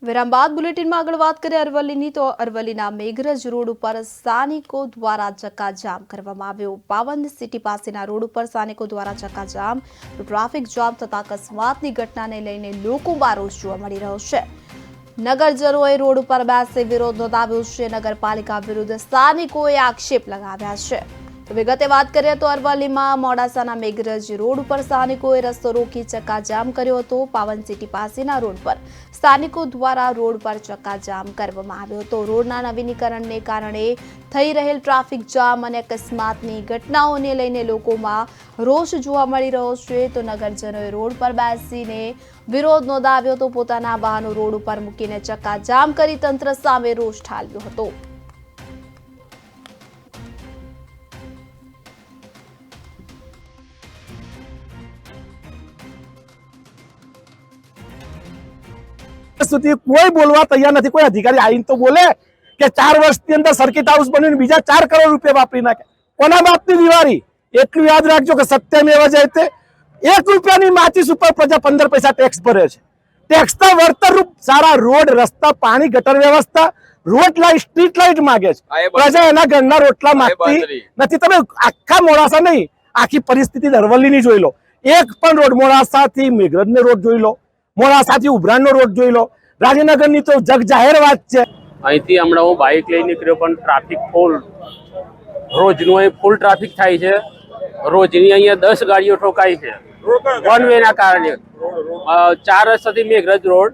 વિરામ બાદ બુલેટિનમાં આગળ વાત કરીએ અરવલ્લીની તો અરવલ્લીના મેઘરજ રોડ ઉપર સ્થાનિકો દ્વારા ચક્કાજામ કરવામાં આવ્યો। પાવન સિટી પાસેના રોડ ઉપર સ્થાનિકો દ્વારા ચક્કાજામ ટ્રાફિક જામ થતા અકસ્માતની ઘટનાને લઈને લોકોમાં રોષ જોવા મળી રહ્યો છે। નગરજનોએ રોડ ઉપર બેસી વિરોધ નોંધાવ્યો છે। નગરપાલિકા વિરુદ્ધ સ્થાનિકોએ આક્ષેપ લગાવ્યા છે। વિગતે વાત કરીએ તો અરવલ્લીમાં મોડાસાના મેઘરજ રોડ ઉપર સ્થાનિકોએ રસ્તો રોકી ચક્કાજામ કર્યો હતો। પાવન સિટી પાસેના રોડ પર સ્થાનિકો દ્વારા રોડ પર ચક્કાજામ કરવામાં આવ્યો હતો। રોડના નવીનીકરણને કારણે થઈ રહેલ ટ્રાફિક જામ અને અકસ્માતની ઘટનાઓને લઈને લોકોમાં રોષ જોવા મળી રહ્યો છે। તો નગરજનોએ રોડ પર બેસીને વિરોધ નોંધાવ્યો તો પોતાના વાહનો રોડ ઉપર મૂકીને ચક્કાજામ કરી તંત્ર સામે રોષ ઠાલવ્યો હતો। સુધી કોઈ બોલવા તૈયાર નથી। કોઈ અધિકારી આવીને તો બોલે કે 4 વર્ષની અંદર સર્કિટ હાઉસ બનીને બીજા 4 કરોડ રૂપિયા વાપરી નાખે। કોના બાપની દિવાળી? એટલું યાદ રાખજો કે સત્યમેવ જયતે। 1 રૂપિયાની માચીસ ઉપર પ્રજા 15 પૈસા ટેક્સ ભરે છે। ટેક્સના વળતરરૂપ સારા રોડ, રસ્તા, પાણી, ગટર વ્યવસ્થા, રોડ લાઇટ, સ્ટ્રીટ લાઇટ માંગે છે। પ્રજા એના ઘરના રોટલા માંગતી નથી। તમે આખા મોડાસા નહીં, આખી પરિસ્થિતિ અરવલ્લીની જોઈ લો। એક પણ રોડ, મોડાસાથી મેઘરજનો રોડ જોઈ લો, મોડાસાથી ઉભરાણનો રોડ જોઈ લો, રાજીનગરની તો જગ જાહેર વાત છે। અહીંથી હમણાં હું બાઇક લઈને નીકળ્યો પણ ટ્રાફિક ફૂલ, રોજનું અહીં ફૂલ ટ્રાફિક થાય છે। રોજની અહીંયા 10 ગાડીઓ ઠોકાઈ છે વન વે ના કારણે। 4 રસ્તાથી મેઘરજ રોડ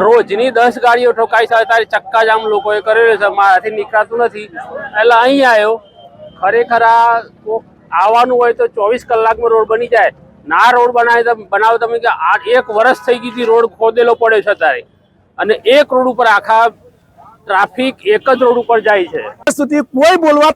રોજની 10 ગાડીઓ ઠોકાઈ છે। ત્યારે ચક્કાજામ લોકોએ કરેલો છે, મારાથી નીકળાતું નથી એટલે અહીં આવ્યો। ખરેખર આવવાનું હોય તો 24 કલાકમાં રોડ બની જાય। ના રોડ બનાવો તમે કે 1 વર્ષ થઈ ગઈ રોડ ખોદેલો પડ્યો છે અત્યારે, અને એક રોડ ઉપર આખા ટ્રાફિક એક જ રોડ ઉપર જાય છે। સુધી કોઈ બોલવા